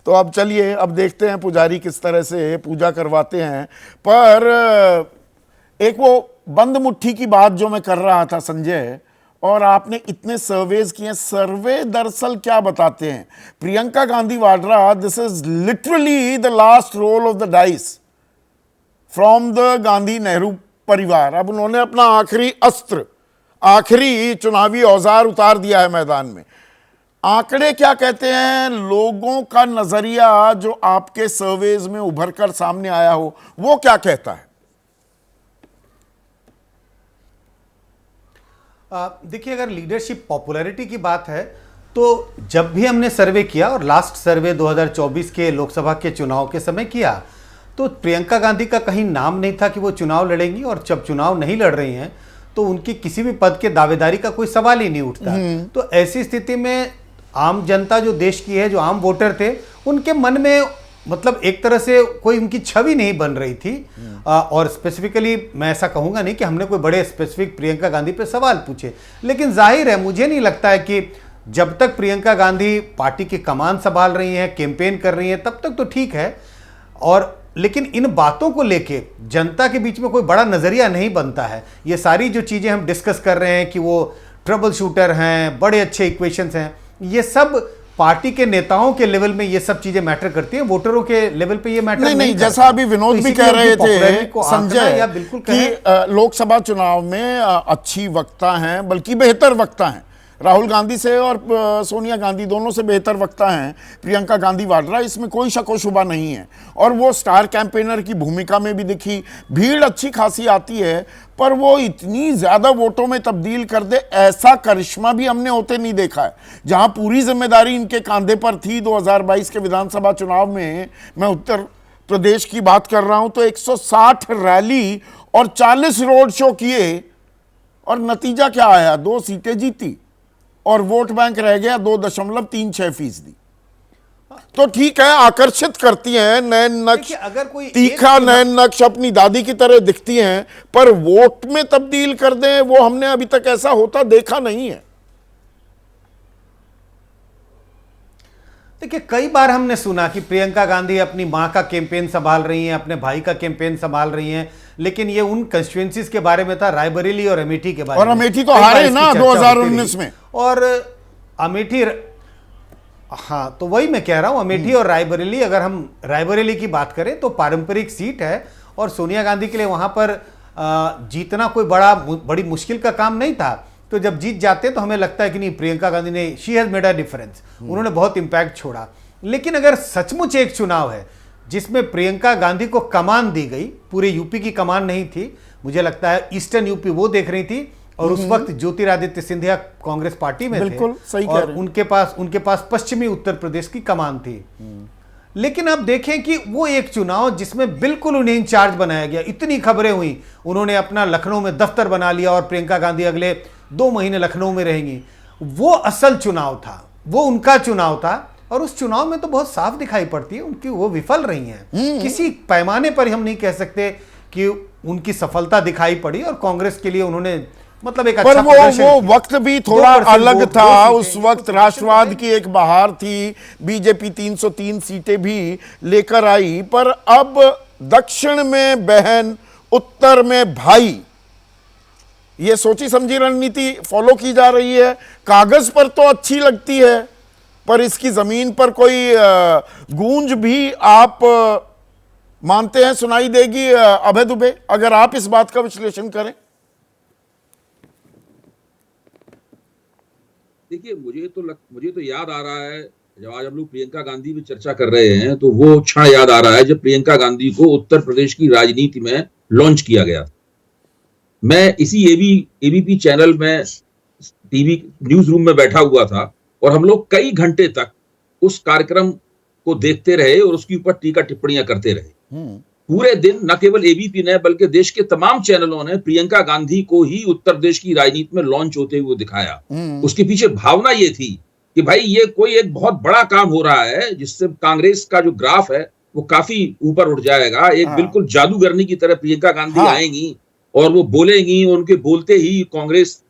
तो अब चलिए, अब देखते हैं पुजारी किस तरह से पूजा करवाते हैं। पर एक वो बंद मुट्ठी की बात जो मैं कर रहा था संजय, और आपने इतने सर्वेज किए, सर्वे दरअसल क्या बताते हैं? Priyanka Gandhi Vadra, this is literally the last roll of the dice from the Gandhi Nehru परिवार। अब उन्होंने अपना आखिरी अस्त्र, आखिरी चुनावी औजार उतार दिया है मैदान में। आंकड़े क्या कहते हैं? लोगों का नजरिया जो आपके सर्वेज में उभर कर सामने आया हो, वो क्या कहता है? देखिए, अगर लीडरशिप पॉपुलैरिटी की बात है तो जब भी हमने सर्वे किया, और लास्ट सर्वे 2024 के लोकसभा के चुनाव के समय किया, तो प्रियंका गांधी का कहीं नाम नहीं था कि वो चुनाव लड़ेंगी। और जब चुनाव नहीं लड़ रही हैं तो उनकी किसी भी पद के दावेदारी का कोई सवाल ही नहीं उठता। तो ऐसी स्थिति में आम जनता जो देश की है, जो आम वोटर थे, उनके मन में मतलब एक तरह से कोई उनकी छवि नहीं बन रही थी। और स्पेसिफिकली मैं ऐसा कहूंगा नहीं कि हमने कोई बड़े स्पेसिफिक प्रियंका गांधी पे सवाल पूछे, लेकिन जाहिर है मुझे नहीं लगता है कि जब तक प्रियंका गांधी पार्टी की कमान संभाल रही हैं, कैंपेन कर रही हैं, तब तक तो ठीक है। और लेकिन इन बातों को लेके जनता के बीच में कोई बड़ा नजरिया नहीं बनता है। ये सारी जो चीजें हम डिस्कस कर रहे हैं कि वो ट्रबल शूटर हैं, बड़े अच्छे इक्वेशंस हैं, ये सब पार्टी के नेताओं के लेवल में ये सब चीजें मैटर करती है, वोटरों के लेवल पे ये मैटर नहीं करता। जैसा अभी विनोद भी कह रहे थे संजय बिल्कुल कि लोकसभा चुनाव में अच्छी वक्ता हैं, बल्कि बेहतर वक्ता हैं, राहुल गांधी से और सोनिया गांधी दोनों से बेहतर वक्ता हैं प्रियंका गांधी वाड्रा, इसमें कोई शक व शुबा नहीं है। और वो स्टार कैंपेनर की भूमिका में भी दिखी, भीड़ अच्छी खासी आती है, पर वो इतनी ज्यादा वोटों में तब्दील कर दे, ऐसा करिश्मा भी हमने होते नहीं देखा है। जहां पूरी जिम्मेदारी इनके कांधे पर थी 2022 के विधानसभा चुनाव में, मैं उत्तर प्रदेश की बात कर रहा हूं, तो 160 रैली और 40 रोड शो किए, और नतीजा क्या आया? 2 सीटें जीती और वोट बैंक रह गया 2.36%। तो ठीक है, आकर्षित करती हैं, नैन नक्श, अगर कोई तीखा नैन नक्श अपनी दादी की तरह दिखती हैं, पर वोट में तब्दील कर दें, वो हमने अभी तक ऐसा होता देखा नहीं है। देखिए, कई बार हमने सुना कि प्रियंका गांधी अपनी मां का कैंपेन संभाल रही हैं, अपने भाई का कैंपेन संभाल रही हैं, लेकिन ये उन कंस्टिट्यूएंसीज के बारे में था, रायबरेली और अमेठी के बारे में। और अमेठी तो हारे ना 2019 में। और अमेठी, हाँ, तो वही मैं कह रहा हूं, अमेठी और रायबरेली, अगर हम रायबरेली की बात करें तो पारंपरिक सीट है, और सोनिया गांधी के लिए वहां पर जीतना कोई बड़ी मुश्किल का काम नहीं था। तो जब जीत जाते तो हमें लगता है कि नहीं, प्रियंका गांधी ने, she has made a difference, उन्होंने बहुत इंपैक्ट छोड़ा। लेकिन अगर सचमुच एक चुनाव है जिसमें प्रियंका गांधी को कमान दी गई, पूरे यूपी की कमान नहीं थी, मुझे लगता है ईस्टर्न यूपी वो देख रही थी, और उस वक्त ज्योतिरादित्य सिंधिया कांग्रेस पार्टी में बिल्कुल थे, सही और उनके पास पश्चिमी उत्तर प्रदेश की कमान थी। लेकिन अब देखें कि वो एक चुनाव जिसमें बिल्कुल उन्हें इंचार्ज बनाया गया, इतनी खबरें हुई, उन्होंने अपना लखनऊ में दफ्तर बना लिया और प्रियंका गांधी अगले 2 महीने लखनऊ में रहेंगी। वो असल चुनाव था, वो उनका चुनाव था, और उस चुनाव में तो बहुत साफ दिखाई पड़ती है उनकी वो विफल रही हैं। किसी पैमाने पर हम नहीं कह सकते कि उनकी सफलता दिखाई पड़ी, और कांग्रेस के लिए उन्होंने मतलब एक अच्छा वो वक्त भी थोड़ा अलग था। उस वक्त राष्ट्रवाद की एक बहार थी, बीजेपी 303 सीटें भी लेकर आई, पर अब दक्षिण में बहन, उत्तर में भाई, ये सोची समझी रणनीति फॉलो की जा रही है। कागज पर तो अच्छी लगती है, पर इसकी जमीन पर कोई गूंज भी आप मानते हैं सुनाई देगी? अभय दुबे, अगर आप इस बात का विश्लेषण करें। देखिए, मुझे तो याद आ रहा है, जब आज हम लोग प्रियंका गांधी पे चर्चा कर रहे हैं, तो वो क्षण याद आ रहा है जब प्रियंका गांधी को उत्तर प्रदेश की राजनीति में लॉन्च किया गया। मैं इसी एबीपी चैनल में टीवी न्यूज रूम में बैठा हुआ था, और हम लोग कई घंटे तक उस कार्यक्रम को देखते रहे और उसके ऊपर टीका टिप्पणियां करते रहे। पूरे दिन न केवल एबीपी ने, बल्कि देश के तमाम चैनलों ने प्रियंका गांधी को ही उत्तर प्रदेश की राजनीति में लॉन्च होते हुए दिखाया। उसके पीछे भावना ये थी कि भाई ये कोई एक बहुत बड़ा काम हो रहा है, जिससे कांग्रेस का जो ग्राफ है वो काफी ऊपर उठ जाएगा। एक बिल्कुल जादूगरनी की तरह प्रियंका गांधी आएंगी और वो बोलेंगी, उनके बोलते ही कांग्रेस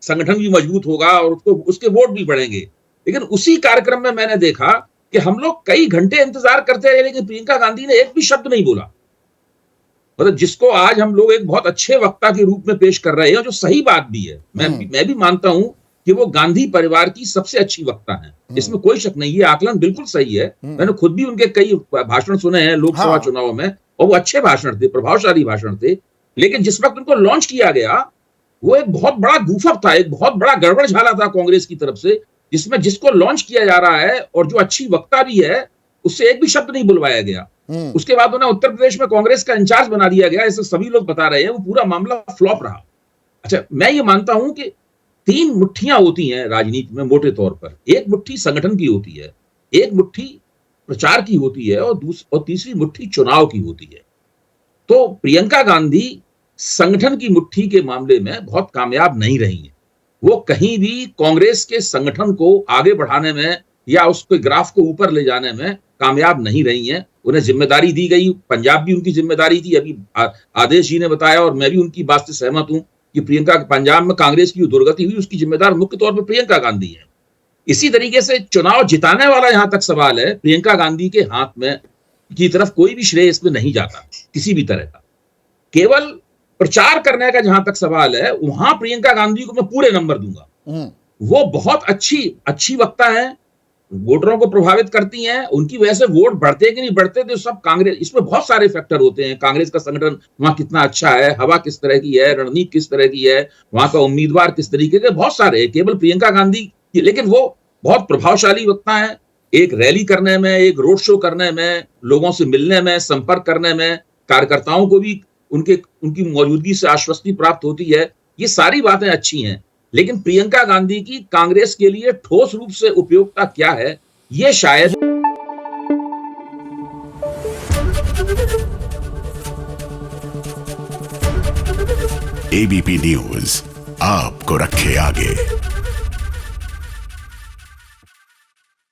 संगठन भी मजबूत होगा और उसके वोट भी बढ़ेंगे। लेकिन उसी कार्यक्रम में मैंने देखा कि हम लोग कई घंटे इंतजार करते रहे लेकिन प्रियंका गांधी ने एक भी शब्द नहीं बोला। मतलब जिसको आज हम लोग एक बहुत अच्छे वक्ता के रूप में पेश कर रहे हैं, जो सही बात भी है, मैं भी मानता हूं कि वो गांधी परिवार की सबसे अच्छी वक्ता हैं, इसमें कोई शक नहीं, ये आकलन बिल्कुल सही है। मैंने खुद भी उनके कई भाषण सुने हैं लोकसभा चुनाव में, और वो अच्छे भाषण थे, प्रभावशाली भाषण थे। लेकिन जिस वक्त उनको लॉन्च किया गया, वो एक बहुत बड़ा गूफअप था, एक बहुत बड़ा गड़बड़ झाला था कांग्रेस की तरफ से, जिसमें जिसको लॉन्च किया जा रहा है और जो अच्छी वक्ता भी है, उससे एक भी शब्द नहीं बुलवाया गया। उसके बाद उन्हें उत्तर प्रदेश में कांग्रेस का इंचार्ज बना दिया गया, ऐसे सभी लोग बता रहे हैं। वो पूरा मामला फ्लॉप रहा। अच्छा, मैं ये मानता हूं कि 3 मुट्ठियां होती हैं राजनीति में मोटे तौर पर। एक मुट्ठी संगठन की होती है, एक मुट्ठी प्रचार की होती है, और तीसरी मुट्ठी चुनाव की होती है। तो प्रियंका गांधी संगठन की मुट्ठी के मामले में बहुत कामयाब नहीं रही है। वो कहीं भी कांग्रेस के संगठन को आगे बढ़ाने में या उसके ग्राफ को ऊपर ले जाने में कामयाब नहीं रही हैं। उन्हें जिम्मेदारी दी गई, पंजाब भी उनकी जिम्मेदारी थी, अभी आदेश जी ने बताया, और मैं भी उनकी बात से सहमत हूं कि प्रियंका पंजाब में कांग्रेस की दुर्गति हुई, उसकी जिम्मेदार मुख्य तौर पर प्रियंका गांधी है। इसी तरीके से चुनाव जिताने वाला यहां तक सवाल है, प्रियंका गांधी के हाथ में की तरफ कोई भी श्रेय इसमें नहीं जाता किसी भी तरह का। केवल प्रचार करने का जहां तक सवाल है, वहां प्रियंका गांधी को मैं पूरे नंबर दूंगा। वो बहुत अच्छी वक्ता है, वोटरों को प्रभावित करती हैं, उनकी वजह से वोट बढ़ते कि नहीं बढ़ते तो सब कांग्रेस, इसमें बहुत सारे फैक्टर होते हैं। कांग्रेस का संगठन वहां कितना अच्छा है, हवा किस तरह की है, रणनीति किस तरह की है, वहां का उम्मीदवार किस तरीके के, बहुत सारे, केवल प्रियंका गांधी। लेकिन वो बहुत प्रभावशाली वक्ता है, एक रैली करने में, एक रोड शो करने में, लोगों से मिलने में, संपर्क करने में, कार्यकर्ताओं को भी उनकी मौजूदगी से आश्वस्ति प्राप्त होती है। ये सारी बातें अच्छी हैं, लेकिन प्रियंका गांधी की कांग्रेस के लिए ठोस रूप से उपयोगिता क्या है, ये शायद। एबीपी न्यूज आपको रखे आगे।